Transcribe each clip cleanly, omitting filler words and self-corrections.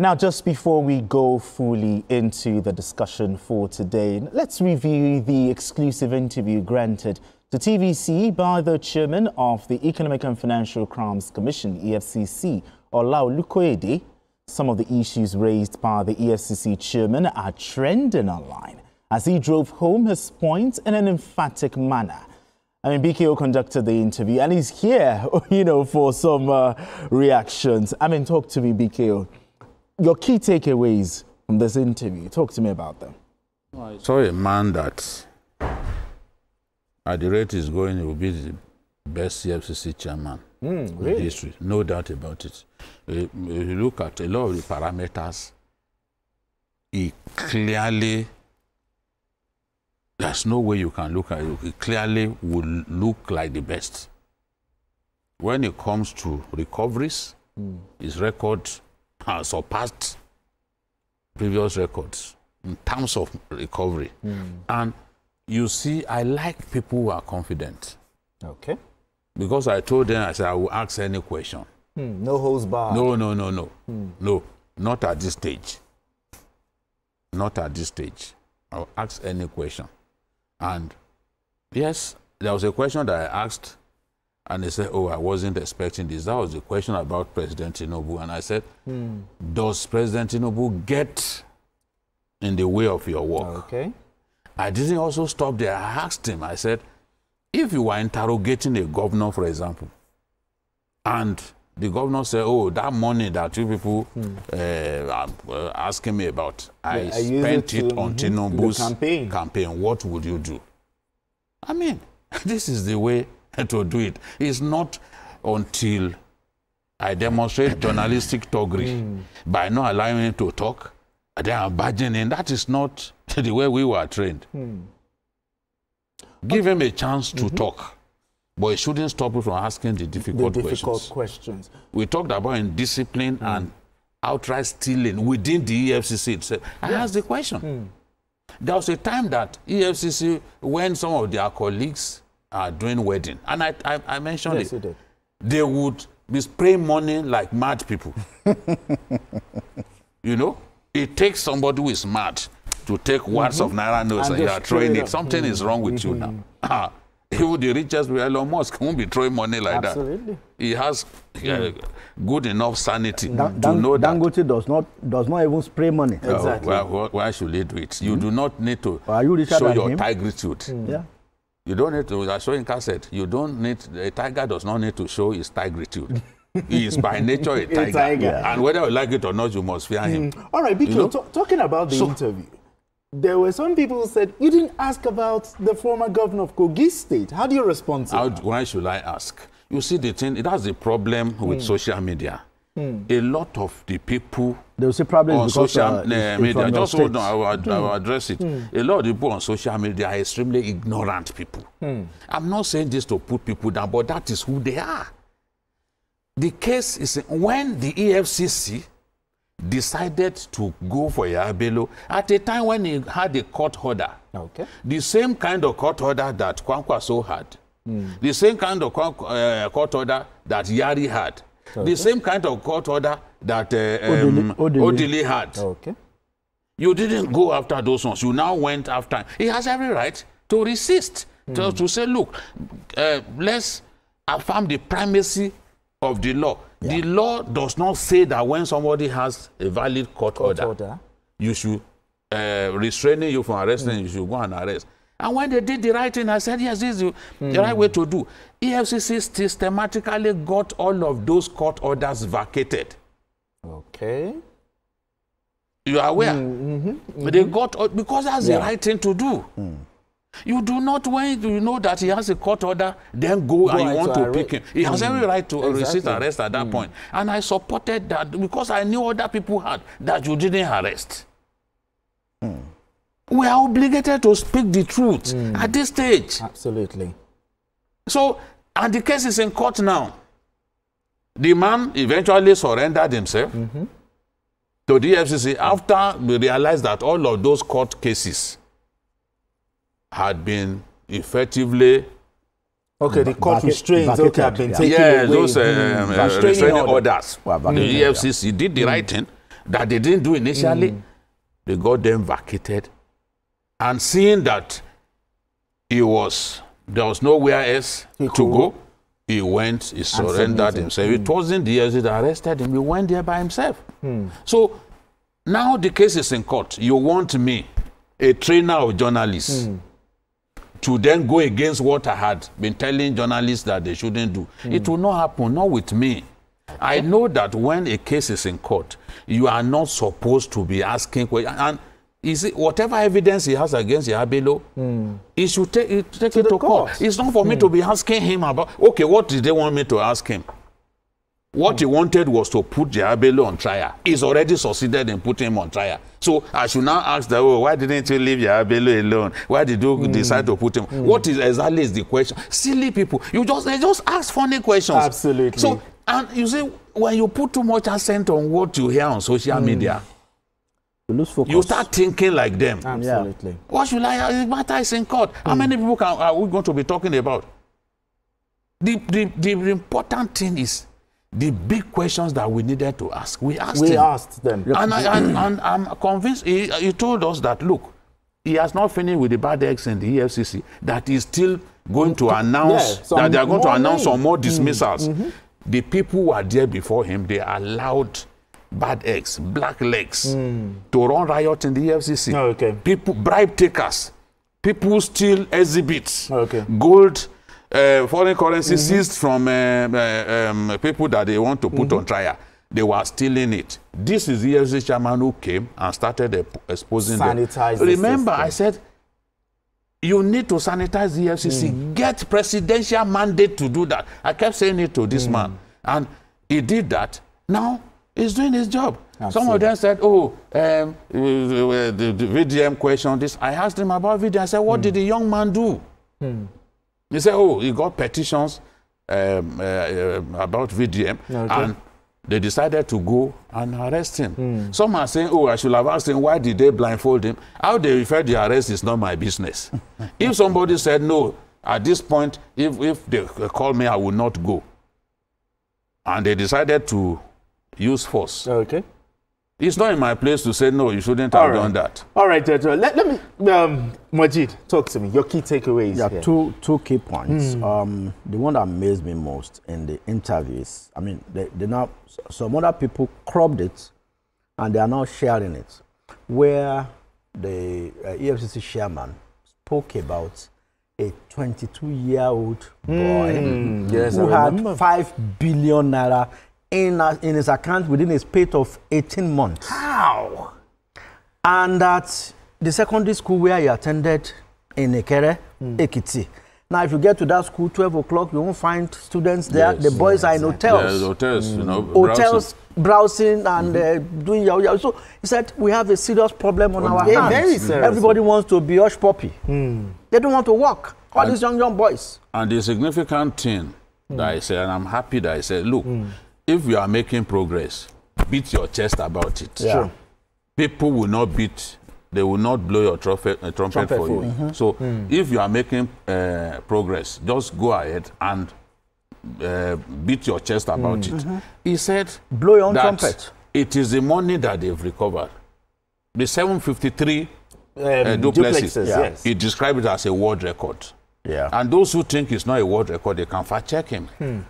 Now, just before we go fully into the discussion for today, let's review the exclusive interview granted to TVC by the chairman of the Economic and Financial Crimes Commission, EFCC, Ola Olukoyede. Some of the issues raised by the EFCC chairman are trending online as he drove home his point in an emphatic manner. I mean, BKO conducted the interview and he's here, for some reactions. I mean, talk to me, BKO. Your key takeaways from this interview. Talk to me about them. I saw a man that, at the rate he's going, he will be the best CFCC chairman in history. No doubt about it. If you look at a lot of the parameters, he clearly, there's no way you can look at it. He clearly will look like the best. When it comes to recoveries, his record has surpassed previous records in terms of recovery. And you see, I like people who are confident. Okay. Because I told them, I said, I will ask any question. No holds barred. No. No, not at this stage. Not at this stage. I'll ask any question. And yes, there was a question that I asked, and they said, oh, I wasn't expecting this. That was the question about President Tinubu. And I said, does President Tinubu get in the way of your work? Okay. I didn't also stop there. I asked him, I said, if you were interrogating a governor, for example, and the governor said, oh, that money that you people are asking me about, I spent it on Tinubu's campaign. What would you do? I mean, this is the way to do it. It's not until I demonstrate journalistic thuggery by not allowing him to talk, then I'm barging in. That is not the way we were trained. Give him a chance to talk, but it shouldn't stop you from asking the difficult questions. We talked about indiscipline and outright stealing within the EFCC itself. I asked the question. There was a time that EFCC, when some of their colleagues are doing wedding, and I mentioned it, they would be spraying money like mad people. It takes somebody who is mad to take wads of naira notes and you are throwing it. Something is wrong with you now. Even the richest, Elon Musk, won't be throwing money like that. He has good enough sanity to know that. Dangote does not even spray money. Exactly. Why should he do it? You do not need to show your tigritude. You don't need to, as Soyinka said, you don't need, a tiger does not need to show his tigritude. He is by nature a tiger. And whether you like it or not, you must fear him. All right, BK, talking about the interview, there were some people who said, you didn't ask about the former governor of Kogi State. How do you respond to that? Why should I ask? You see, the thing, that's the problem with social media. A lot of the people on social media, just hold on, I will address it. A lot of the people on social media are extremely ignorant people. I'm not saying this to put people down, but that is who they are. The case is when the EFCC decided to go for Yabelo at a time when he had a court order. The same kind of court order that Kwankwaso had. The same kind of court order that Yari had. The same kind of court order that Odili had. You didn't go after those ones. You now went after. He has every right to resist, to say, look, let's affirm the primacy of the law. The law does not say that when somebody has a valid court order, you should restrain you from arresting, you should go and arrest. And when they did the right thing, I said, yes, this is the right way to do. EFCC systematically got all of those court orders vacated. You are aware? They got, because that's the right thing to do. You do not, when you know that he has a court order, then go and you want to pick him. He has every right to resist arrest at that point. And I supported that because I knew other people had that you didn't arrest. We are obligated to speak the truth at this stage. Absolutely. So, and the case is in court now. The man eventually surrendered himself to the EFCC after we realized that all of those court cases had been effectively the court restraints have been taken away. Those restraining orders. The EFCC did the right thing. that they didn't do initially. They got them vacated. And seeing that there was nowhere else to go, he went, he surrendered himself. It wasn't the EFCC that arrested him. He went there by himself. So now the case is in court. You want me, a trainer of journalists, to then go against what I had been telling journalists that they shouldn't do. It will not happen, not with me. I know that when a case is in court, you are not supposed to be asking questions. And is it, whatever evidence he has against Yabelo, he should take it to court. It's not for me to be asking him about, okay, what did they want me to ask him? What he wanted was to put Yabelo on trial. He's already succeeded in putting him on trial. So I should now ask that, oh, why didn't you leave Yabelo alone? Why did you decide to put him? What is exactly is the question? Silly people. They just ask funny questions. Absolutely. So, and you see, when you put too much accent on what you hear on social media, you lose focus. You start thinking like them. Absolutely. What should I? The matter is in court. How many people are we going to be talking about? The important thing is the big questions that we needed to ask. We asked them. And I'm convinced he told us that, look, he has not finished with the bad eggs in the EFCC, that he's still going to announce, that they are going to announce some more dismissals. The people who are there before him, they allowed bad eggs, black legs, to run riot in the EFCC. People, bribe takers, people steal exhibits, gold, foreign currency seized from people that they want to put on trial. They were stealing it. This is the EFCC chairman who came and started exposing them. Remember, I said, you need to sanitize the EFCC. Get presidential mandate to do that. I kept saying it to this man. And he did that. Now, he's doing his job. Absolutely. Some of them said, oh, the VDM question, this. I asked him about VDM. I said, what did the young man do? He said, oh, he got petitions about VDM. And they decided to go and arrest him. Some are saying, oh, I should have asked him, why did they blindfold him? How they refer the arrest is not my business. If somebody said, no, at this point, if they call me, I will not go. And they decided to use force. It's not in my place to say, no, you shouldn't have done that. All right, let me, Majid, talk to me. Your key takeaways. Yeah, two key points. The one that amazed me most in the interviews, I mean, they now, some other people cropped it and they are now sharing it, where the EFCC chairman spoke about a 22-year-old boy who had 5 billion naira in his account within a space of 18 months. How? And at the secondary school where he attended in Ekere, Ekiti. Now, if you get to that school, 12 o'clock, you won't find students there. The boys are in hotels. Hotels, you know, hotels, browsing and doing yahoo. So he said, we have a serious problem on our hands. Very serious. Everybody wants to be hush puppy. They don't want to work. All these young boys. And the significant thing that I said, and I'm happy that I said, look, if you are making progress, beat your chest about it. Sure. People will not beat, they will not blow your trumpet for you. So if you are making progress, just go ahead and beat your chest about it. He said, blow your own trumpet. It is the money that they've recovered. The 753 duplexes, yes. He described it as a world record. And those who think it's not a world record, they can fact check him.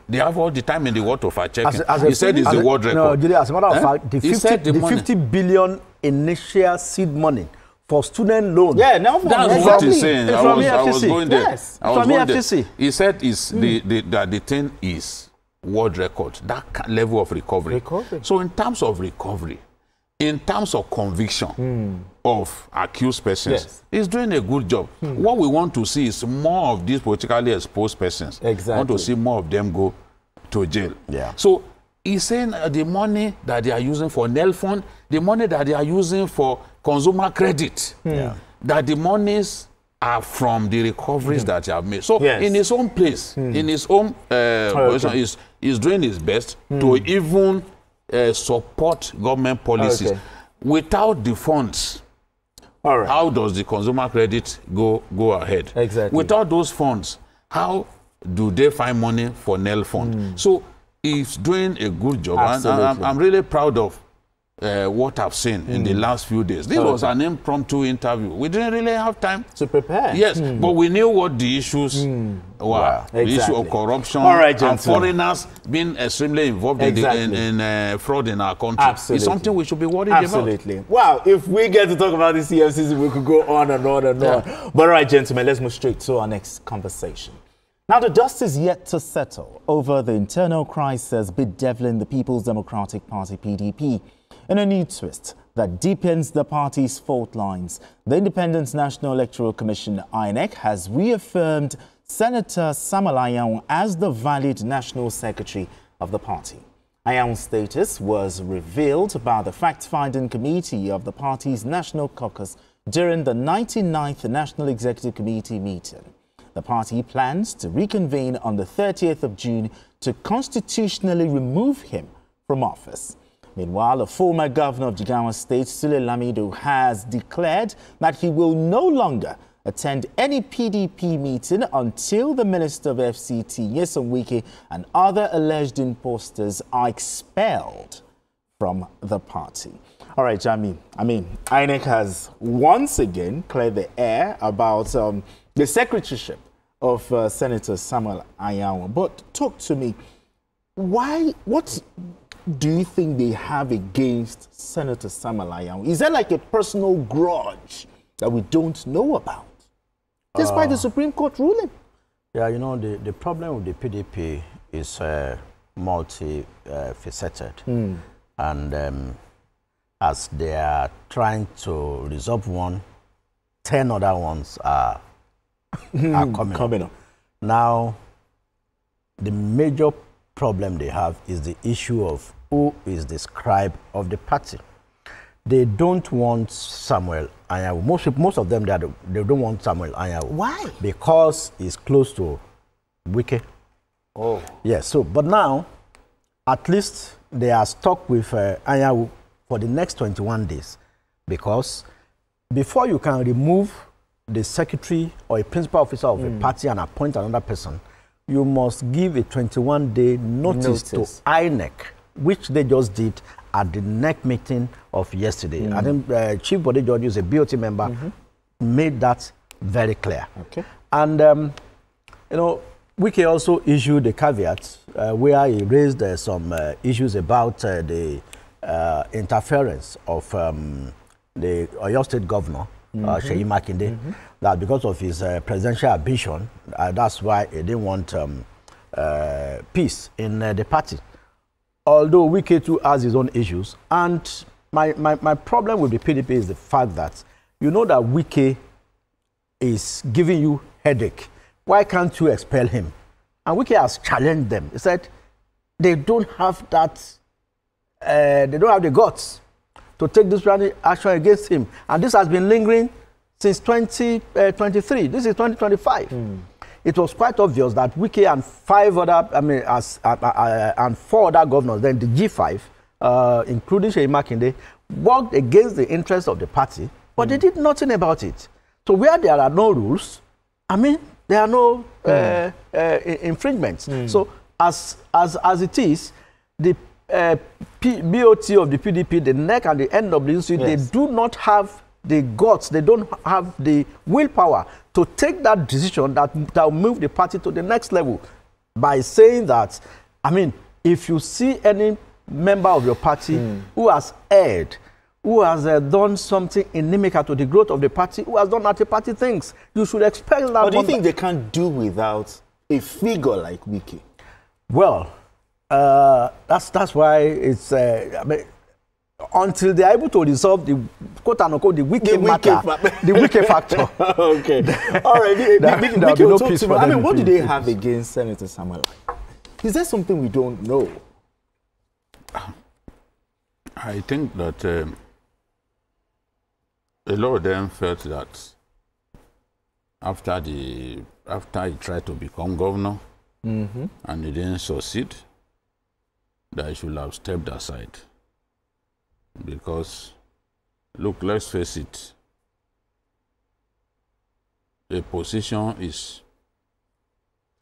They have all the time in the world to fact check him. He said it's the world record. No, Julie, as a matter of fact, the 50 billion initial seed money for student loan. Yeah, now that's what he's saying. I was going there. Yes, from EFCC. He said that the thing is world record, that level of recovery. So in terms of recovery, in terms of conviction of accused persons, he's doing a good job. What we want to see is more of these politically exposed persons. We want to see more of them go to jail. So he's saying the money that they are using for NEL fund, the money that they are using for consumer credit, that the monies are from the recoveries that they have made. So in his own place, in his own position, he's doing his best to even support government policies. Without the funds, how does the consumer credit go ahead? Without those funds, how do they find money for NEL fund? So he's doing a good job. And I'm really proud of what I've seen in the last few days. This was an impromptu interview. We didn't really have time to prepare. Yes, but we knew what the issues were. Wow. The issue of corruption and foreigners being extremely involved in fraud in our country. Absolutely. It's something we should be worried about. Absolutely. Wow, if we get to talk about the EFCC, we could go on and on and on. But all right, gentlemen, let's move straight to our next conversation. Now, the dust is yet to settle over the internal crisis bedeviling the People's Democratic Party, PDP. In a new twist that deepens the party's fault lines, the Independent National Electoral Commission, INEC, has reaffirmed Senator Samuel Anyanwu as the valid National Secretary of the party. Anyanwu's status was revealed by the fact-finding committee of the party's National Caucus during the 99th National Executive Committee meeting. The party plans to reconvene on the 30th of June to constitutionally remove him from office. Meanwhile, a former governor of Jigawa State, Sule Lamido, has declared that he will no longer attend any PDP meeting until the Minister of FCT, Nyesom Wike, and other alleged imposters are expelled from the party. All right, Jami, INEC has once again cleared the air about the secretaryship of Senator Samuel Anyanwu. But talk to me, what do you think they have against Senator Samuel Anyanwu? Is there like a personal grudge that we don't know about, despite the Supreme Court ruling? Yeah, you know, the problem with the PDP is multi-faceted. And as they are trying to resolve one, 10 other ones are coming up. Now, the major problem they have is the issue of who is the scribe of the party. They don't want Samuel Anyanwu. Most of them, they don't want Samuel Anyanwu. Why? Because he's close to Wike. Oh. Yes, so, but now, at least they are stuck with Anyanwu for the next 21 days. Because before you can remove the secretary or a principal officer of a party and appoint another person, you must give a 21-day notice to INEC, which they just did at the NEC meeting of yesterday. I think Chief Bode George, who's a BOT member, made that very clear. Okay. And, you know, Wike also issued a caveat where he raised some issues about the interference of the Oyo State Governor, Seyi Makinde, that because of his presidential ambition, that's why he didn't want peace in the party. Although Wike too has his own issues. And my problem with the PDP is the fact that you know that Wike is giving you headache. Why can't you expel him? And Wike has challenged them. He said they don't have that, they don't have the guts to take this action against him. And this has been lingering since 2023. This is 2025. It was quite obvious that Wike and and 4 other governors, then the G5, including Seyi Makinde, worked against the interests of the party, but they did nothing about it. So where there are no rules, there are no infringements. So as it is, the BOT of the PDP, the NEC and the NWC, they do not have the guts, they don't have the willpower to take that decision that will move the party to the next level by saying that, if you see any member of your party who has erred, who has done something inimical to the growth of the party, who has done anti-party things, you should expel that. Or do you think they can't do without a figure like Wike? Well, that's why it's until they are able to resolve the quote unquote the Wike matter, the Wike factor. Okay. All right. What do they have against Senator Samuel? Is there something we don't know? I think that a lot of them felt that after he tried to become governor and he didn't succeed, that he should have stepped aside. Because, look, let's face it, a position is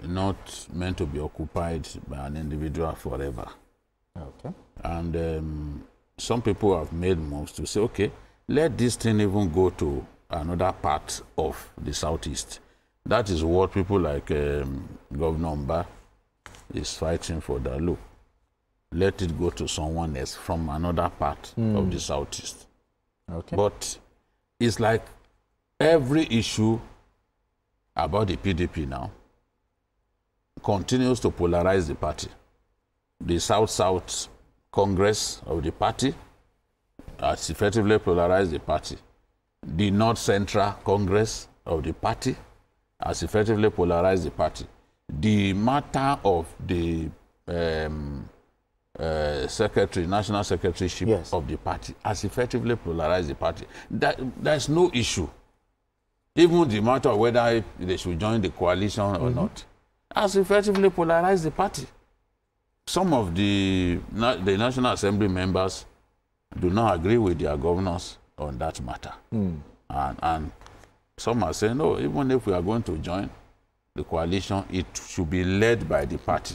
not meant to be occupied by an individual forever. Okay. And some people have made moves to say, okay, let this thing even go to another part of the southeast. That is what people like Governor Mba is fighting for, that look, let it go to someone else from another part of the southeast. Okay. But it's like every issue about the PDP now continues to polarize the party. The South-South Congress of the party has effectively polarized the party. The North Central Congress of the party has effectively polarized the party. The matter of the national secretaryship of the party has effectively polarized the party. There's no issue. Even the matter of whether they should join the coalition or not has effectively polarized the party. Some of the National Assembly members do not agree with their governors on that matter. And some are saying, no, even if we are going to join the coalition, it should be led by the party.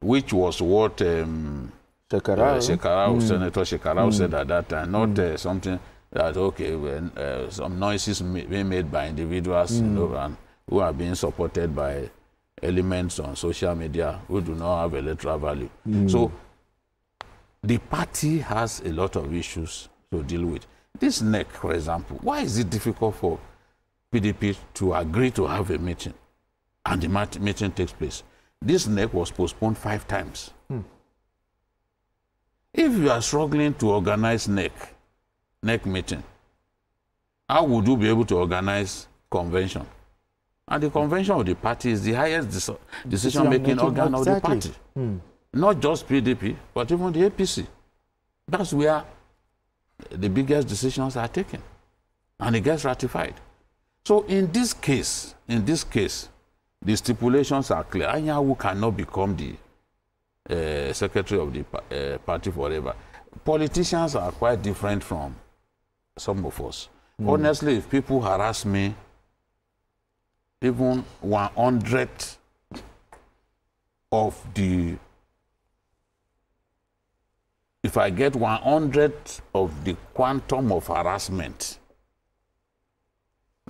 Which was what Senator Shekarau said at that time, not something that, okay, when some noises being made by individuals you know, and who are being supported by elements on social media who do not have electoral value. So the party has a lot of issues to deal with. This NEC, for example, why is it difficult for PDP to agree to have a meeting and the meeting takes place? This NEC was postponed 5 times. If you are struggling to organize NEC meeting, how would you be able to organize convention? And the convention of the party is the highest decision-making organ of the party. Not just PDP, but even the APC. That's where the biggest decisions are taken. And it gets ratified. So in this case, the stipulations are clear. Anyanwu cannot become the secretary of the party forever. Politicians are quite different from some of us. Honestly, if people harass me, even 100 of the, if I get 100 of the quantum of harassment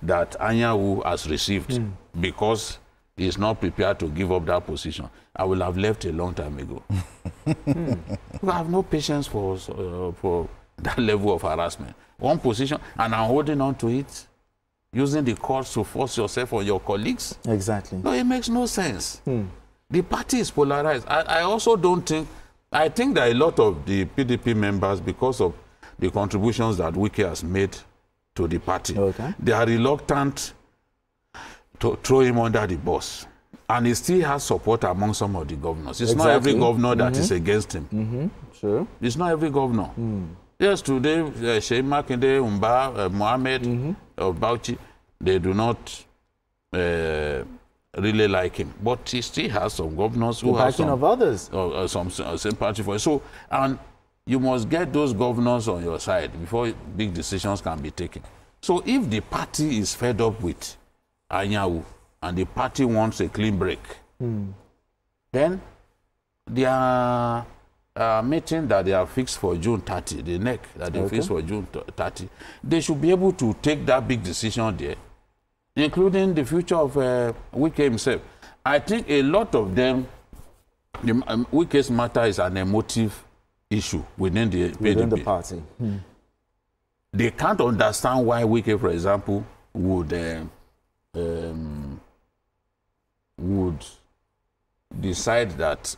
that Anyanwu has received because he is not prepared to give up that position, I will have left a long time ago. I have no patience for that level of harassment. One position, and I'm holding on to it, using the courts to force yourself on your colleagues. Exactly. No, it makes no sense. The party is polarized. I also don't think, I think that a lot of the PDP members, because of the contributions that Wike has made to the party, they are reluctant to throw him under the bus. And he still has support among some of the governors. It's not every governor that is against him. Sure. It's not every governor. Yes, today, Sheikh Makinde, Umba, Mohammed, of Bauchi, they do not really like him. But he still has some governors who have some, of others. Some sympathy for it. So, and you must get those governors on your side before big decisions can be taken. So if the party is fed up with Anyanwu and the party wants a clean break, then their meeting that they have fixed for June 30, the NEC that they fixed for June 30, they should be able to take that big decision there, including the future of Wike himself. I think a lot of them, Wike's matter is an emotive issue within the PDP. Within the party. They can't understand why Wike, for example, would decide that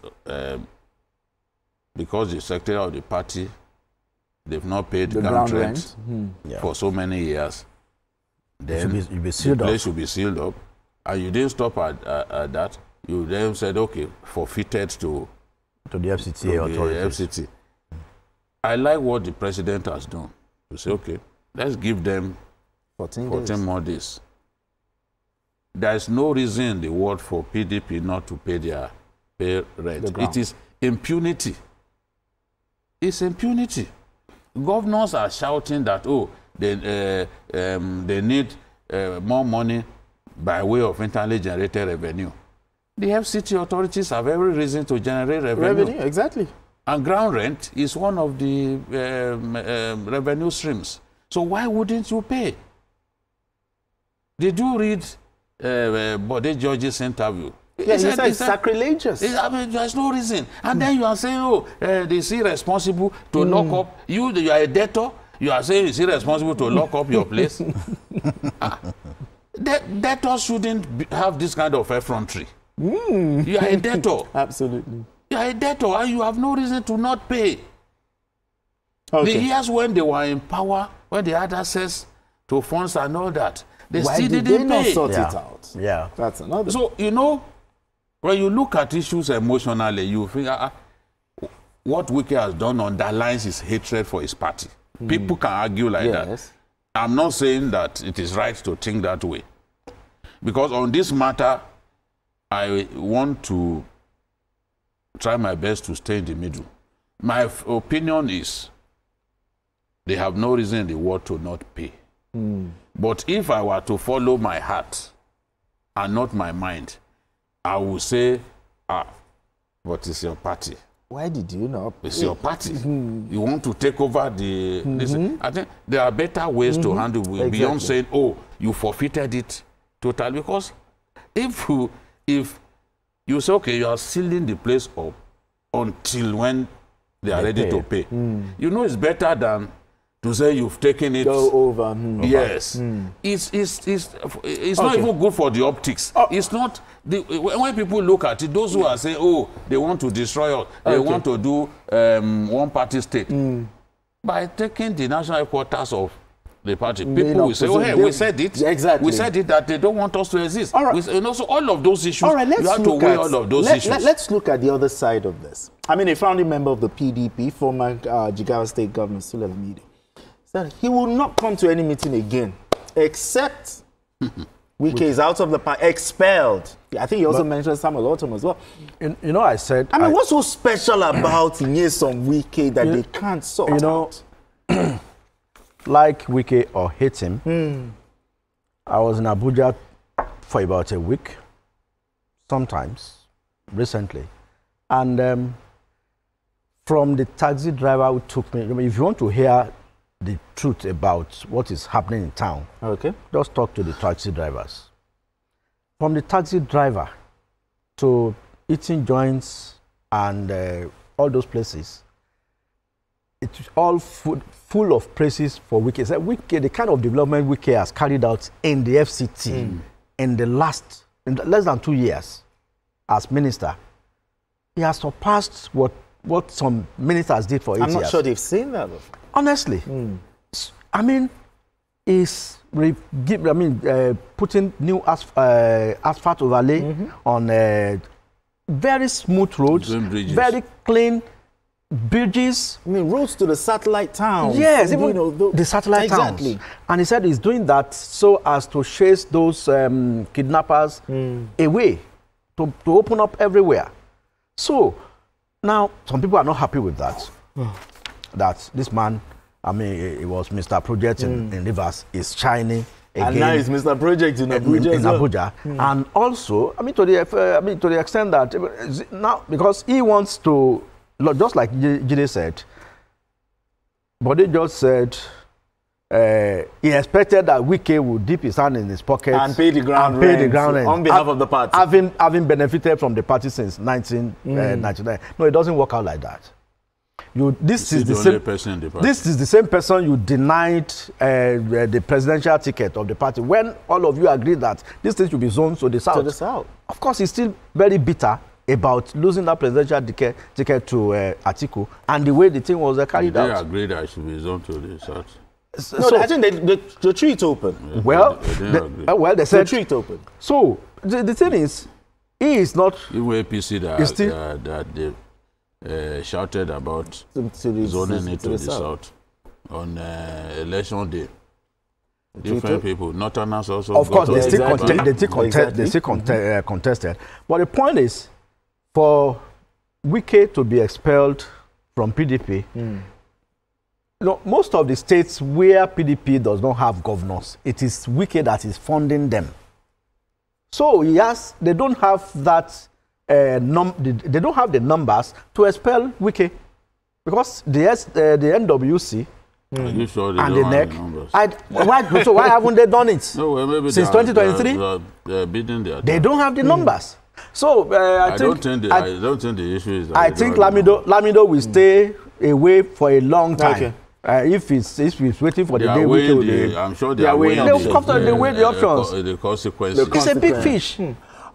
because the secretary of the party, they've not paid the ground rent for so many years, then the place should be sealed up. And you didn't stop at that. You then said, okay, forfeited to the FCTA authorities. The FCT. I like what the president has done. To say, okay, let's give them 14 more days. There's no reason in the world for PDP not to pay their rent. It is impunity. It's impunity. Governors are shouting that, oh, they need more money by way of internally generated revenue. The FCT authorities have every reason to generate revenue. Exactly. And ground rent is one of the revenue streams. So why wouldn't you pay? Did you read Bode George's interview? Yeah, he said it's sacrilegious. I mean, there's no reason. And then you are saying, oh, it's irresponsible to lock up. You are a debtor. You are saying it's irresponsible to lock up your place. Debtors shouldn't have this kind of effrontery. You are a debtor. Absolutely. You are a debtor and you have no reason to not pay. Okay. The years when they were in power, when they had access to funds and all that, they Why still did didn't they pay. not sort it out? Yeah. That's another. So, you know, when you look at issues emotionally, you think what Wike has done underlines his hatred for his party. People can argue like that. I'm not saying that it is right to think that way. Because on this matter, I want to try my best to stay in the middle. My opinion is they have no reason in the world to not pay. But if I were to follow my heart and not my mind, I would say, but it's your party. Why did you not? It's your party. You want to take over the... This, I think there are better ways to handle it beyond saying, oh, you forfeited it totally. Because if you say, okay, you are sealing the place up until when they are ready to pay, you know it's better than to say you've taken it. Go over. Yes. It's not even good for the optics. It's not... when people look at it, those who are saying, oh, they want to destroy us, they want to do one-party state. By taking the national headquarters of the party, people will say, oh, hey, we said it. Exactly. We said it that they don't want us to exist. All right. And also all of those issues, all right, you have to weigh all of those issues. Let's look at the other side of this. I mean, a founding member of the PDP, former Jigawa State Governor Sule Lamidi, said he will not come to any meeting again, except Wike is out of the party, expelled. I think he also mentioned Samuel Ortom as well. You know, I said... I mean, what's so special about Nyesom Wike that they can't sort out? Like Wike or hate him, I was in Abuja for about a week, sometimes, recently. And from the taxi driver who took me, I mean, if you want to hear the truth about what is happening in town, just talk to the taxi drivers. From the taxi driver to eating joints and all those places, it's all full of praises for Wike. So Wike, the kind of development Wike has carried out in the FCT in less than 2 years as minister, he has surpassed what some ministers did for 8 years. I'm not sure they've seen that before. Honestly, I mean, putting new asphalt overlay on very smooth roads, very clean bridges. I mean, roads to the satellite towns. Yes, even the satellite towns. And he said he's doing that so as to chase those kidnappers away, to open up everywhere. So now some people are not happy with that. That this man, I mean, it was Mr. Project in Rivers, is shining again. And now it's Mr. Project in Abuja. In Abuja. And also, I mean, to the extent that now, because he wants to, just like Jide said, Bode just said he expected that Wike would dip his hand in his pocket and pay the ground rent on behalf of the party. Having benefited from the party since 1999. No, it doesn't work out like that. This is the same person you denied the presidential ticket of the party when all of you agreed that this thing should be zoned to the south. To the south. Of course, he's still very bitter about losing that presidential ticket to Atiku and the way the thing was carried out. They agreed that it should be zoned to the south. No, I think the treat open. Yeah, well, they said the treat open. So the thing is, he is not. Even APC that they shouted about zoning it to the south on election day. Different people, Northerners also. Of course, they still contested. But the point is, for Wike to be expelled from PDP, most of the states where PDP does not have governors, it is Wike that is funding them. So they don't have that. They don't have the numbers to expel Wike. Because the NWC and the NEC. So why haven't they done it? No, maybe since 2023? They don't have the numbers. So I don't think the issue is that I think Lamido will stay away for a long time. Okay. If it's waiting for the day we kill I'm sure they are weighing the options. The consequences. It's a big fish.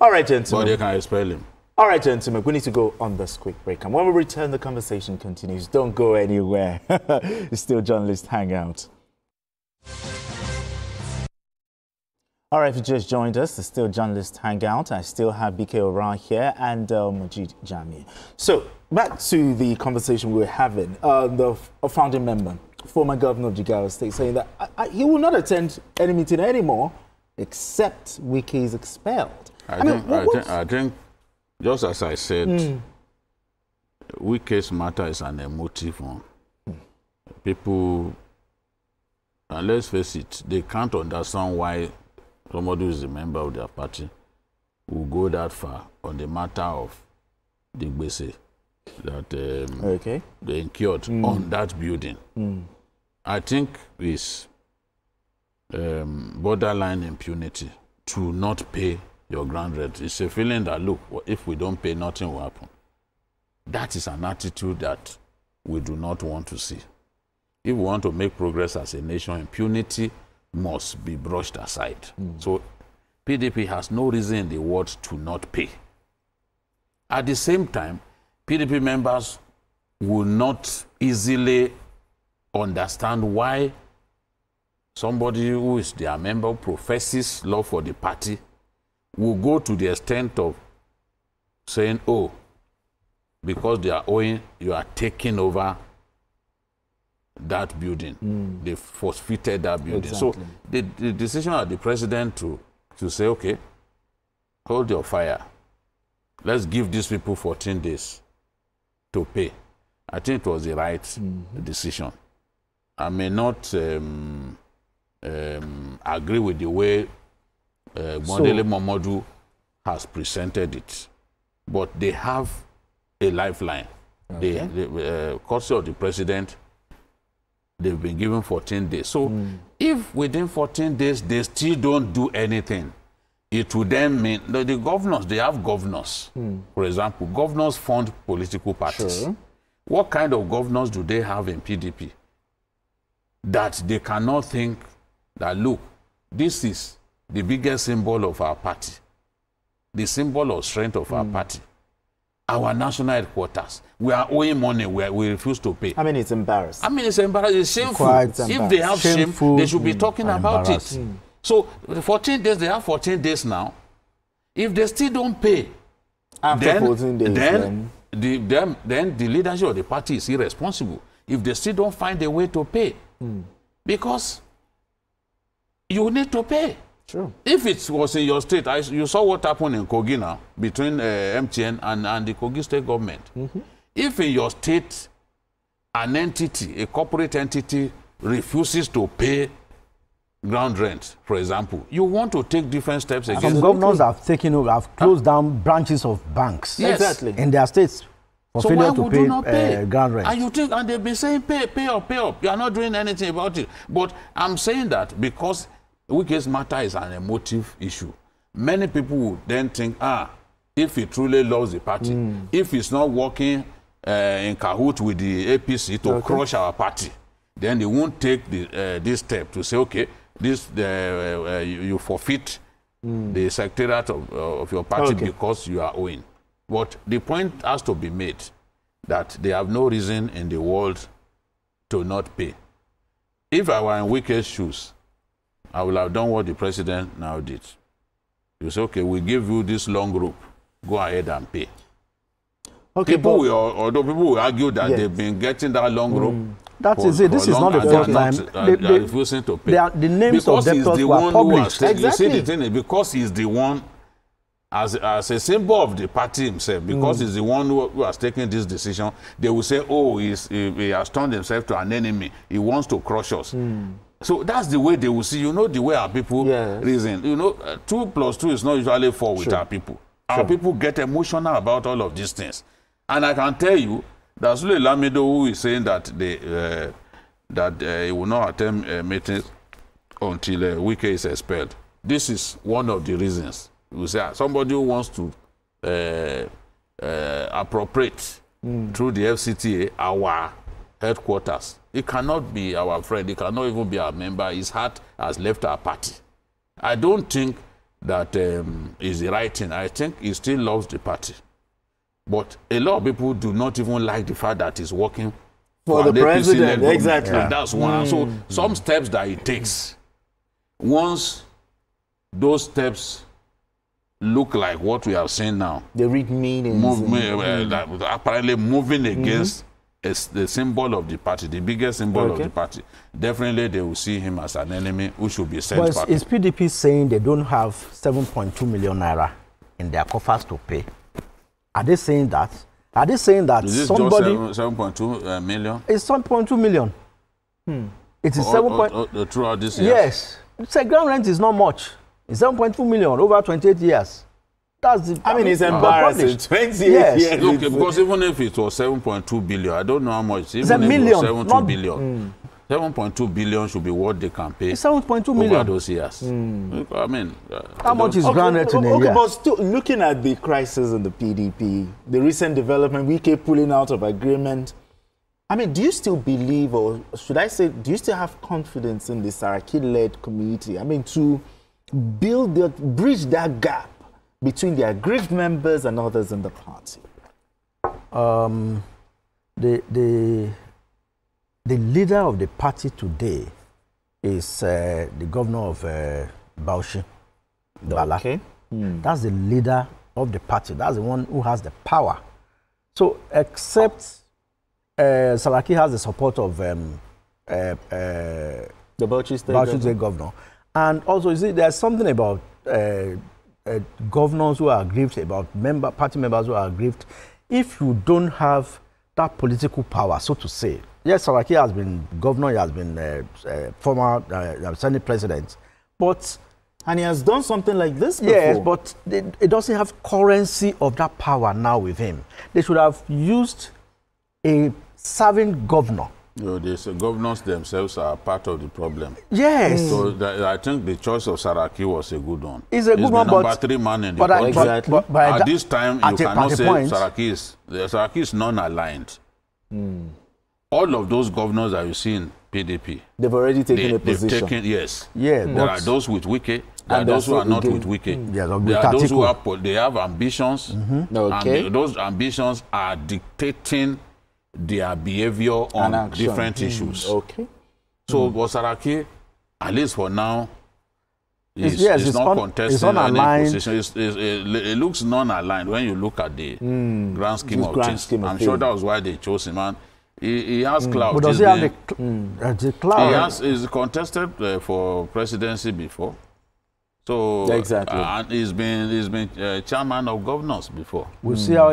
All right, gentlemen. But they can expel him. All right, gentlemen, we need to go on this quick break. And when we return, the conversation continues. Don't go anywhere. It's still Journalist Hangout. All right, if you just joined us, it's still Journalist Hangout. I still have BK Ora here and Majid Jami. So, back to the conversation we were having. The founding member, former governor of Jigawa State, saying that he will not attend any meeting anymore except Wike is expelled. I think, just as I said, Wike's matter is an emotive one. People, and let's face it, they can't understand why somebody who is a member of their party will go that far on the matter of the gbese that they incurred on that building. I think it's borderline impunity to not pay your ground rent. It's a feeling that, look, if we don't pay, nothing will happen. That is an attitude that we do not want to see. If we want to make progress as a nation, impunity must be brushed aside. So PDP has no reason in the world to not pay. At the same time, PDP members will not easily understand why somebody who is their member, professes love for the party, will go to the extent of saying, oh, because they are owing, you are taking over that building. They forfeited that building. Exactly. So the decision of the president to say, okay, hold your fire. Let's give these people 14 days to pay. I think it was the right decision. I may not agree with the way Mondele Momodu has presented it, but they have a lifeline. Okay. The courtesy of the president, they've been given 14 days. So if within 14 days they still don't do anything, it would then mean that the governors, they have governors. For example, governors fund political parties. Sure. What kind of governors do they have in PDP? That they cannot think that, look, this is the biggest symbol of our party, the symbol of strength of our party, our national headquarters. We are owing money, we refuse to pay. I mean, it's embarrassing. I mean, it's embarrassing. It's shameful. If they have shame, they should be talking about it. So, the 14 days, they have 14 days now. If they still don't pay, after 14 days, then the leadership of the party is irresponsible. If they still don't find a way to pay, because you need to pay. Sure. If it was in your state, you saw what happened in Kogi now between MTN and the Kogi state government. If in your state, an entity, a corporate entity, refuses to pay ground rent, for example, you want to take different steps against. Some governors have closed down branches of banks. Yes. Exactly. In their states. So why would you not pay ground rent? And you think, and they've been saying pay up. You are not doing anything about it. But I'm saying that because Wike's matter is an emotive issue. Many people would then think, if he truly loves the party, if he's not working in cahoot with the APC to crush our party, then they won't take this step to say, okay, you forfeit the secretariat of your party because you are owing. But the point has to be made that they have no reason in the world to not pay. If I were in Wike's shoes, I would have done what the president now did. You say, okay, we give you this long rope. Go ahead and pay. Okay, although people will argue that they've been getting that long rope. That is it. This is not the first time. They are refusing to pay. The names of debtors were published. You see, the thing is, because he's the one, as a symbol of the party himself, because he's the one who has taken this decision, they will say, oh, he has turned himself to an enemy. He wants to crush us. So that's the way they will see. You know the way our people reason. You know, 2 + 2 is not usually 4 with our people. Our people get emotional about all of these things. And I can tell you, There's Sule Lamido who is saying that he will not attend meetings until Wike is expelled. This is one of the reasons. We say somebody who wants to appropriate through the FCTA our headquarters. He cannot be our friend. He cannot even be our member. His heart has left our party. I don't think that is the right thing. I think he still loves the party. But a lot of people do not even like the fact that he's working for the president. Exactly. And that's one. So some steps that he takes, once those steps look like what we have seen now, they read meanings. Apparently moving against the symbol of the party, the biggest symbol of the party, definitely they will see him as an enemy who should be sent back. Is PDP saying they don't have 7.2 million naira in their coffers to pay? Are they saying that? Are they saying that is this somebody... just 7.2 million? It's 7.2 million. It is 7. Throughout this year? Yes. The ground rent is not much. It's 7.2 million over 28 years. That's the... I mean, it's embarrassing. 28 years. Look, because even if it was 7.2 billion, I don't know how much. It's a million. It was 7.2 billion. 7.2 billion should be what they can pay. It's 7.2 million over those years. I mean, how much is ground rent in a year? But still, looking at the crisis in the PDP, the recent development, we keep pulling out of agreement. I mean, do you still believe, or should I say, do you still have confidence in the Saraki-led community? I mean, to bridge that gap between the aggrieved members and others in the party? The leader of the party today is the governor of Bauchi, Bala. Okay. That's the leader of the party. That's the one who has the power. So, except Saraki has the support of the Bauchi State governor. And also, you see, there's something about governors who are aggrieved, about party members who are aggrieved. If you don't have that political power, so to say, yes, Saraki has been governor, he has been former Senate president, but... And he has done something like this before. Yes, but it doesn't have currency of that power now with him. They should have used a serving governor. The governors themselves are part of the problem. Yes. So I think the choice of Saraki was a good one. It's a good one, but... number 3 man in the country. Exactly. But at this time, you cannot say Saraki is non-aligned. All of those governors that you see in PDP, they've already taken a position. Yes. Yeah, there are those with Wike, there are those who are not with Wike. There are those who have ambitions, and those ambitions are dictating their behavior on different issues. So Saraki, at least for now, is not contesting any position. It looks non-aligned when you look at the grand scheme of things. I'm sure that was why they chose him. And he has clout. But does he have the clout? He's contested for presidency before. So and he's been chairman of governors before. We'll see how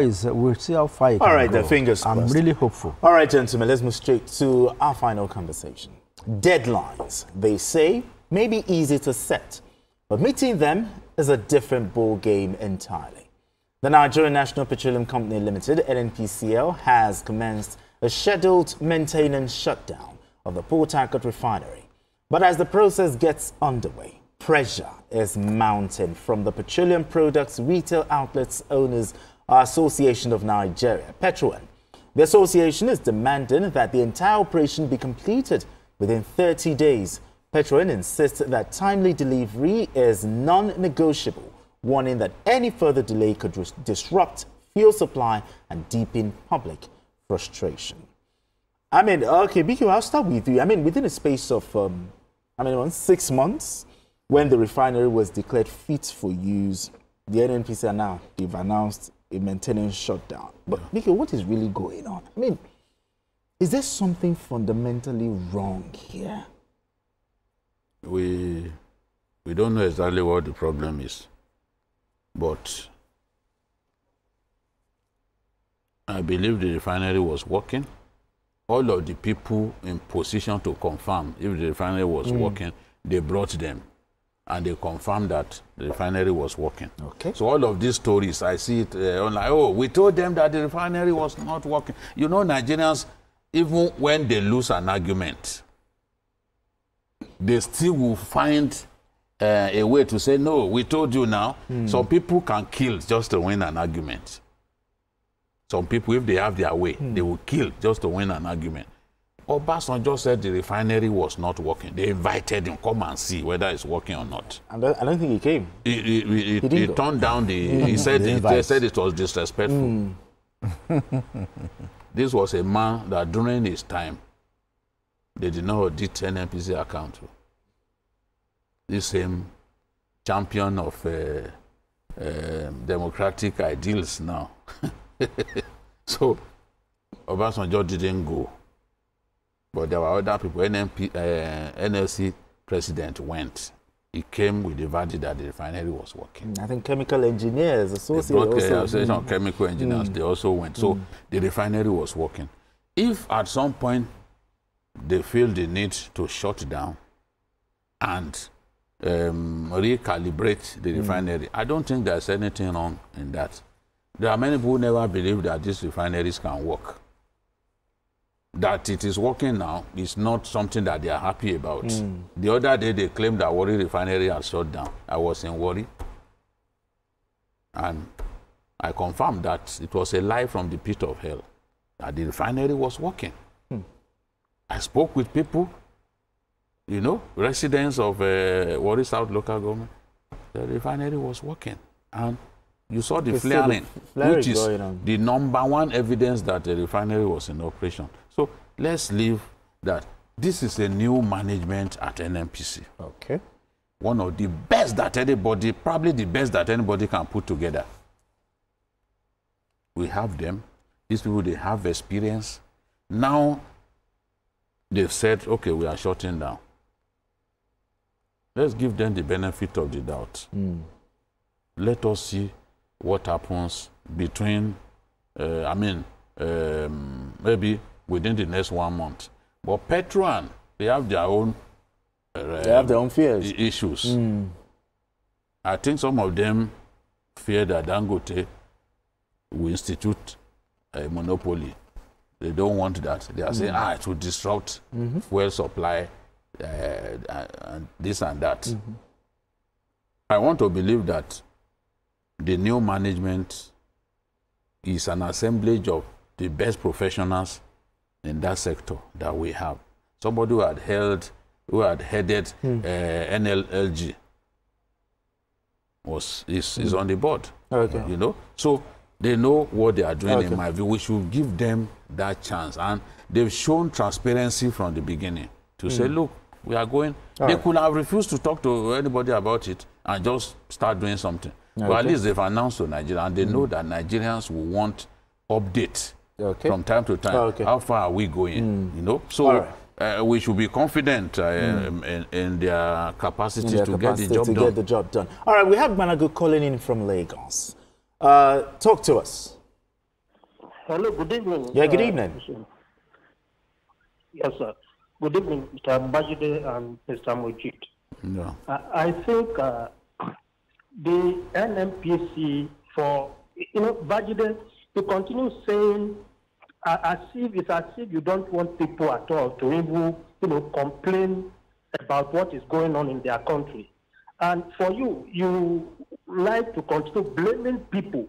far it can All right, go. the fingers crossed. I'm really hopeful. All right, gentlemen, let's move straight to our final conversation. Deadlines, they say, may be easy to set, but meeting them is a different ball game entirely. The Nigerian National Petroleum Company Limited, NNPCL, has commenced a scheduled maintenance shutdown of the Port Harcourt refinery. But as the process gets underway, pressure is mounting from the Petroleum Products Retail Outlets Owners Association of Nigeria, PetroN. The association is demanding that the entire operation be completed within 30 days. PetroN insists that timely delivery is non-negotiable, warning that any further delay could disrupt fuel supply and deepen public frustration. I mean, okay, BQ, I'll start with you. I mean, within a space of, 6 months, when the refinery was declared fit for use, the NNPC now, they've announced a maintenance shutdown. But BQ, what is really going on? I mean, is there something fundamentally wrong here? We don't know exactly what the problem is, but I believe the refinery was working. All of the people in position to confirm if the refinery was working, they brought them. and they confirmed that the refinery was working. Okay. So all of these stories, I see it online. Oh, we told them that the refinery was not working. You know, Nigerians, even when they lose an argument, they still will find a way to say, no, we told you now. Some people can kill just to win an argument. Some people, if they have their way, they will kill just to win an argument. Obasanjo said the refinery was not working. They invited him, come and see whether it's working or not. I don't think he came. He turned down the... He said it was disrespectful. This was a man that during his time, they did not audit NNPC account. This same champion of democratic ideals now. So, Obasanjo didn't go. But there were other people. NLC president went. He came with the verdict that the refinery was working. I think chemical engineers, Association of Chemical Engineers, they also went. So the refinery was working. If at some point they feel the need to shut down and recalibrate the refinery, I don't think there's anything wrong in that. There are many people who never believe that these refineries can work. That it is working now is not something that they are happy about. The other day, they claimed that Warri refinery had shut down. I was in Warri. And I confirmed that it was a lie from the pit of hell, that the refinery was working. I spoke with people, you know, residents of Warri South local government. The refinery was working. And you saw the flaring, which is the #1 evidence that the refinery was in operation. So let's leave that. This is a new management at NNPC. Okay. One of the best that anybody, probably the best that anybody can put together. We have them. These people, they have experience. Now, they've said, okay, we are shutting down. Let's give them the benefit of the doubt. Let us see what happens between, maybe within the next 1 month. But Petron, they have their own fears, issues. I think some of them fear that Dangote will institute a monopoly. They don't want that. They are saying, it will disrupt fuel supply, and this and that. I want to believe that the new management is an assemblage of the best professionals in that sector that we have. Somebody who had headed NLLG is on the board. Okay. You know, so they know what they are doing. In my view, we should give them that chance, and they've shown transparency from the beginning to say, look, we are going. They could have refused to talk to anybody about it and just start doing something. But at least they've announced to Nigeria, and they know that Nigerians will want updates from time to time. How far are we going? You know, so we should be confident in their capacity to get the job done. All right, we have Managu calling in from Lagos. Talk to us. Hello, good evening. Yeah, good evening. Yes, sir. Good evening, Mr. Bajide and Mr. Mojit. No. I think the NNPC Bajide, to continue saying it's as if you don't want people at all to even, complain about what is going on in their country. And for you like to continue blaming people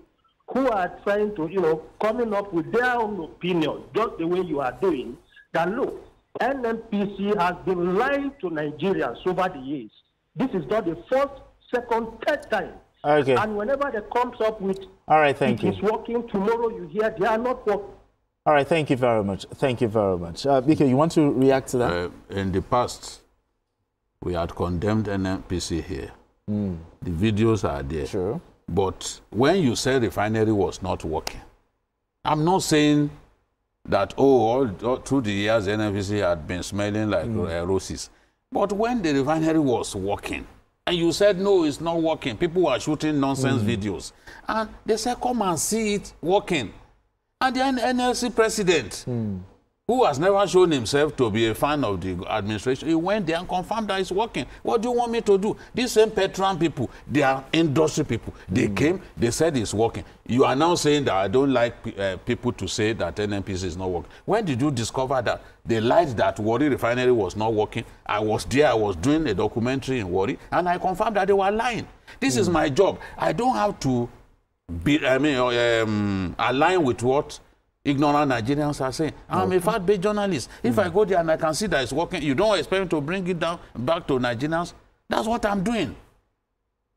who are trying to, coming up with their own opinion, just the way you are doing, that look, NNPC has been lying to Nigerians over the years. This is not the first, second, third time. Okay. And whenever they comes up with, all right, thank you. It is working, tomorrow you hear they are not working. All right, thank you very much. Thank you very much. Biko, you want to react to that? In the past, we had condemned NNPC here. The videos are there. Sure. But when you say refinery was not working, I'm not saying that, all through the years, NNPC had been smelling like roses. But when the refinery was working, and you said, no, it's not working, people were shooting nonsense videos. And they said, come and see it working. And the NLC president who has never shown himself to be a fan of the administration, he went there and confirmed that it's working. What do you want me to do? These same Petran people, they are industry people. They came, they said it's working. You are now saying that I don't like people to say that NNPC is not working. When did you discover that? They lied that Warri refinery was not working. I was there, I was doing a documentary in Warri, and I confirmed that they were lying. This is my job. I don't have to be, align with what ignorant Nigerians are saying. I'm a fact-based journalist. If I go there and I can see that it's working, you don't expect me to bring it down back to Nigerians? That's what I'm doing.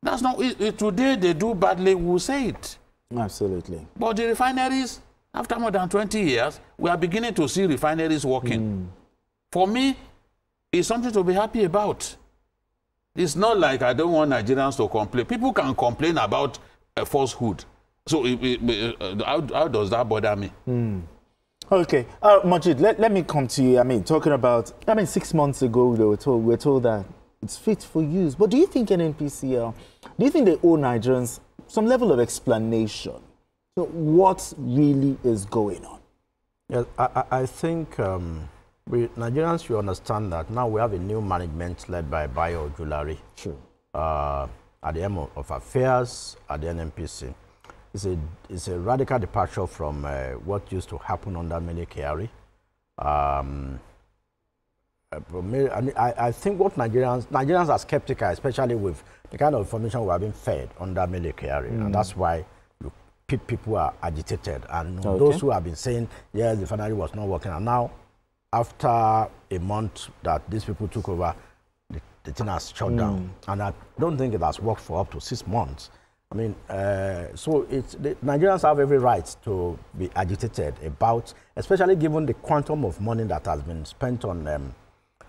That's not today they do badly, we'll say it. Absolutely. But the refineries, after more than 20 years, we are beginning to see refineries working. For me, it's something to be happy about. It's not like I don't want Nigerians to complain. People can complain about a falsehood. So how does that bother me? Okay. Majid, let me come to you. I mean, talking about, 6 months ago, we were told that it's fit for use. But do you think NNPCL, do you think they owe Nigerians some level of explanation? So what really is going on? Yes, I think Nigerians should understand that now we have a new management led by Bayo Ojulari. True. At the helm of affairs at the NNPC. It's a radical departure from what used to happen under Mele Kyari. I think what Nigerians are skeptical, especially with the kind of information we have been fed under Mele Kyari, and that's why people are agitated. And those who have been saying, yes, the refinery was not working, and now, after a month that these people took over, the thing has shut down. And I don't think it has worked for up to 6 months. I mean, so Nigerians have every right to be agitated about, especially given the quantum of money that has been spent on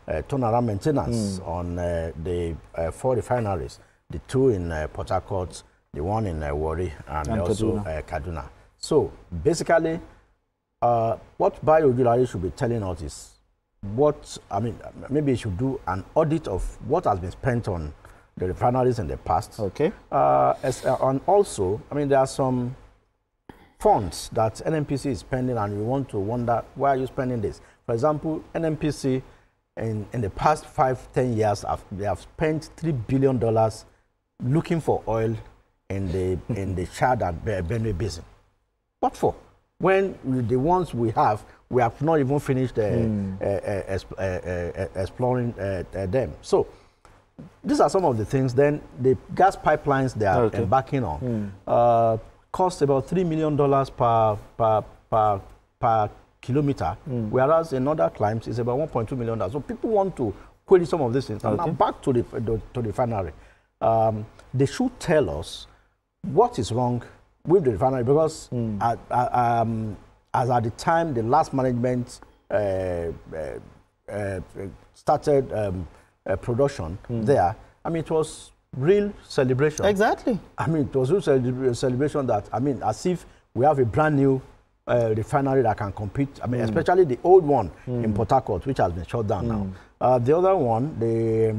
turnaround maintenance on the 4 refineries, the 2 in Port Harcourt, the 1 in Warri, and also Kaduna. So basically, what Bayo Ojulari should be telling us is maybe he should do an audit of what has been spent on the refineries in the past. Okay. And also, there are some funds that NNPC is spending, and you want to wonder, why are you spending this? For example, NNPC in the past 5-10 years, they have spent $3 billion looking for oil in the Chad and Benue Basin. What for? When the ones we have not even finished exploring them. So these are some of the things. Then the gas pipelines they are embarking on cost about $3 million per kilometer, whereas in other climes it's about $1.2 million. So people want to query some of these things. And now back to the refinery. They should tell us what is wrong with the refinery, because as at the time the last management started production there, it was real celebration. Exactly. It was real celebration that, as if we have a brand new refinery that can compete. Especially the old one in Port Harcourt, which has been shut down now. The other one, the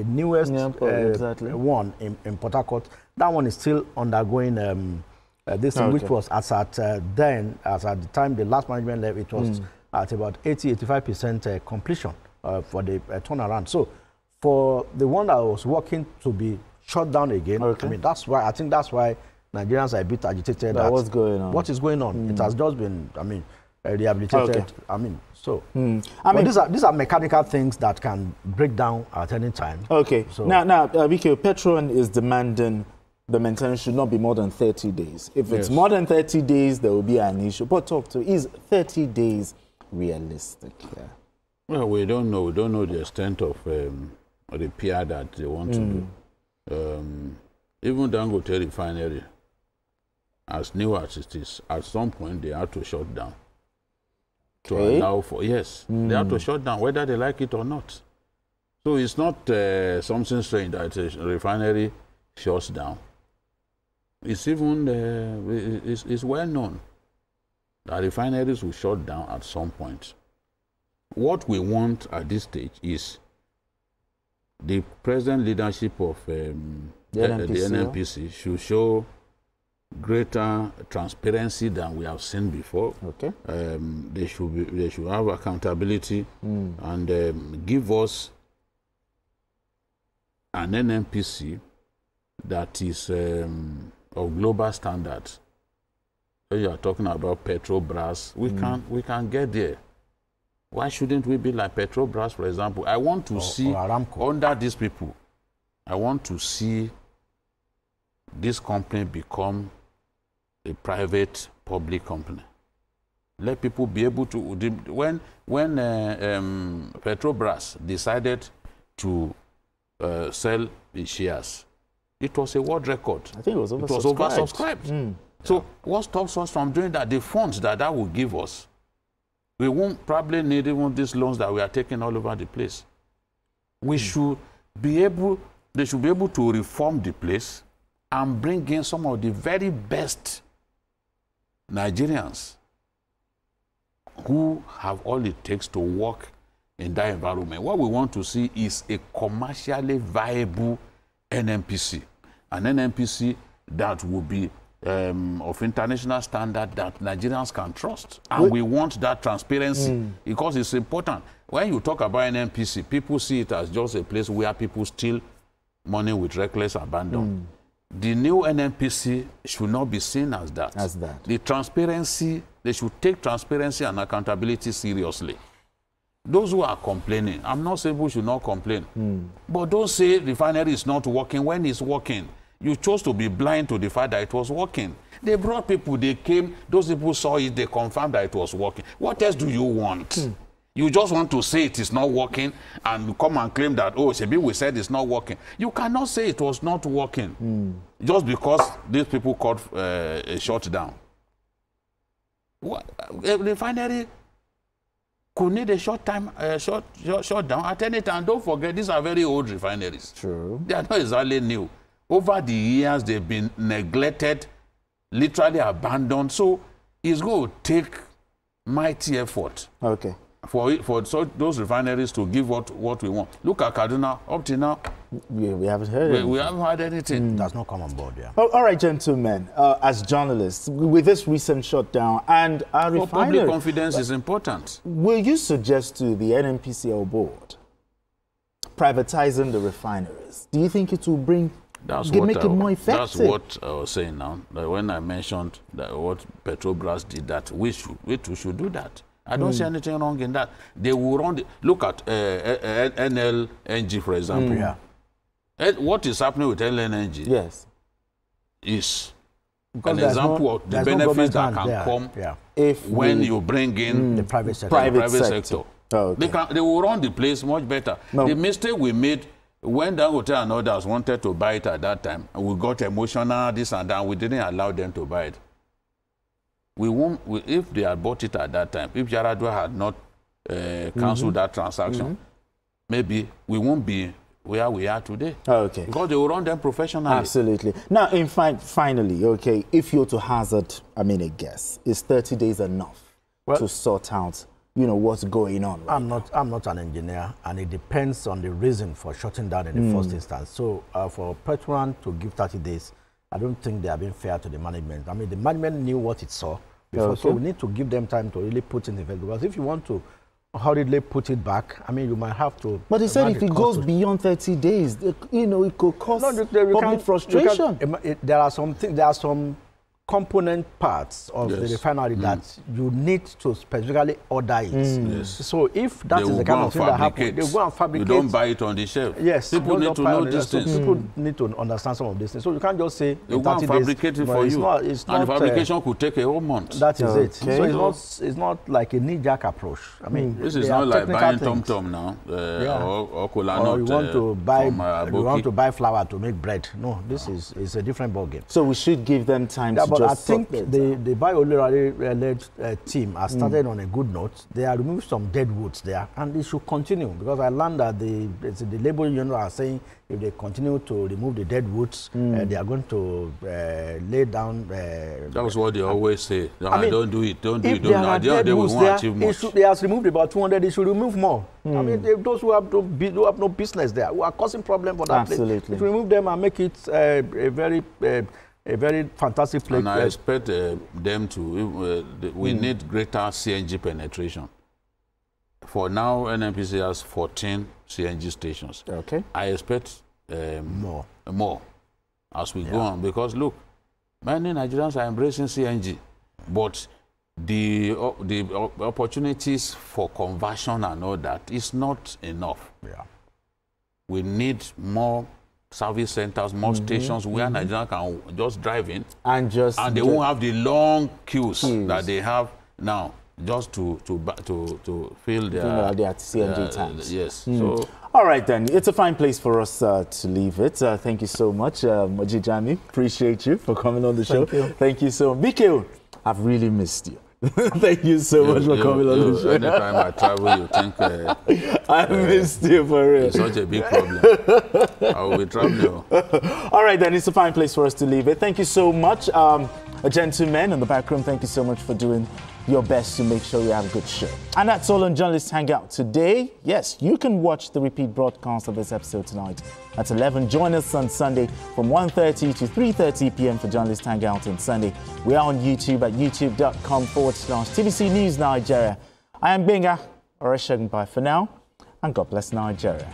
newest one in Port Harcourt, that one is still undergoing this thing, which was as at the time the last management left, it was at about 80-85% completion for the turnaround. So for the one that was working to be shut down again, I think that's why Nigerians are a bit agitated. What's going on? What is going on? It has just been, rehabilitated. These are mechanical things that can break down at any time. Okay. So now, Wike, Petron is demanding the maintenance should not be more than 30 days. If it's more than 30 days, there will be an issue. But is 30 days realistic? Yeah. Well, we don't know. We don't know the extent of repair that they want to do. Even Dangote refinery, as new as it is, at some point they have to shut down. To allow for, they have to shut down, whether they like it or not. So it's not something strange that a refinery shuts down. It's even, it's well known that refineries will shut down at some point. What we want at this stage is the present leadership of the NNPC should show greater transparency than we have seen before. Okay. They should have accountability and give us an NNPC that is of global standards. So you are talking about Petrobras. We can get there. Why shouldn't we be like Petrobras, for example? I want to see under these people. I want to see this company become a private public company. Let people be able to. When Petrobras decided to sell the shares, it was a world record. I think it was oversubscribed. So what stops us from doing that? The funds that will give us, we won't probably need even these loans that we are taking all over the place. We should be able. They should be able to reform the place and bring in some of the very best Nigerians who have all it takes to work in that environment. What we want to see is a commercially viable NNPC, an NNPC that will be of international standard that Nigerians can trust. And we want that transparency because it's important. When you talk about NNPC, people see it as just a place where people steal money with reckless abandon. The new NNPC should not be seen as that. The transparency, they should take transparency and accountability seriously. Those who are complaining, I'm not saying we should not complain, but don't say refinery is not working when it's working. You chose to be blind to the fact that it was working. They brought people, they came, those people saw it, they confirmed that it was working. What else do you want? You just want to say it is not working and come and claim that, oh, Shebi, we said it's not working. You cannot say it was not working just because these people called a shutdown. A refinery could need a shutdown at any time. Don't forget, these are very old refineries. True. They are not exactly new. Over the years, they've been neglected, literally abandoned. So it's going to take mighty effort. Okay. For those refineries to give what we want. Look at Kaduna. Up to now, we haven't heard anything. We haven't heard anything. Does not come on board, yeah. All right, gentlemen, as journalists, with this recent shutdown and our refinery... Public confidence is important. Will you suggest to the NNPCL board privatizing the refineries? Do you think it will make it more effective? That's what I was saying now. That when I mentioned that what Petrobras did, that we should do that. I don't see anything wrong in that. They will run. Look at NLNG, for example. What is happening with NLNG? Yes, is an example of the benefits that can come if when you bring in the private sector. Private sector. Oh, okay. They will run the place much better. The mistake we made when Dangote and others wanted to buy it at that time, and we got emotional, this and that, we didn't allow them to buy it. If they had bought it at that time, if Yaradua had not cancelled that transaction, maybe we won't be where we are today. Okay. Because they will run them professionally. Absolutely. Now, finally, okay, if you're to hazard, a guess, is 30 days enough to sort out, what's going on? I'm not an engineer, and it depends on the reason for shutting down in the first instance. So for Petron to give 30 days, I don't think they are being fair to the management. The management knew what it saw before, so we need to give them time to really put in effect. Because if you want to hurriedly put it back, you might have to. But he said if it goes beyond 30 days, it could cause public frustration. There are some component parts of the refinery that you need to specifically order it. So if that is the kind of thing that happens, they go and fabricate. You don't buy it on the shelf. Yes, people need to know these things. So people need to understand some of these things. So you can't just say they go and fabricate it for you. It's not, and the fabrication could take a whole month. That is it. So it's not like a knee-jerk approach. This is not like buying TomTom now or Kolanut. Or you want to buy flour to make bread. No, this is a different ballgame. So we should give them time to but I think the Bio-led team has started on a good note. They have removed some dead woods there, and they should continue, because I learned that the labor union are saying if they continue to remove the dead woods, they are going to lay down. That was what they always say. Don't do it. Don't do it. They won't achieve much. They have removed about 200. They should remove more. Those who have no business there, who are causing problems for that place, they should remove them and make it a very a very fantastic place. And I expect them to, we need greater CNG penetration. For now, NNPC has 14 CNG stations. Okay. I expect more as we go on, because look, many Nigerians are embracing CNG, but the opportunities for conversion and all that is not enough. Yeah. We need more service centers, more stations where Nigerians can just drive in and they won't have the long queues that they have now, just to fill their CNG tanks. Yes. So. All right, then. It's a fine place for us to leave it. Thank you so much, Moji Jami. Appreciate you for coming on the show. Thank you so much. BKO, I've really missed you. Thank you so much for coming on the show. Anytime I travel, you think I missed you for real. It's such a big problem. I will be traveling. All right, then. It's a fine place for us to leave it. Thank you so much. Gentlemen in the back room, thank you so much for doing your best to make sure we have a good show. And that's all on Journalist Hangout today. Yes, you can watch the repeat broadcast of this episode tonight at 11. Join us on Sunday from 1:30 to 3:30 p.m. for Journalist Hangout on Sunday. We are on YouTube at youtube.com/TVC News Nigeria. I am Benga Oreshegun. Bye for now, and God bless Nigeria.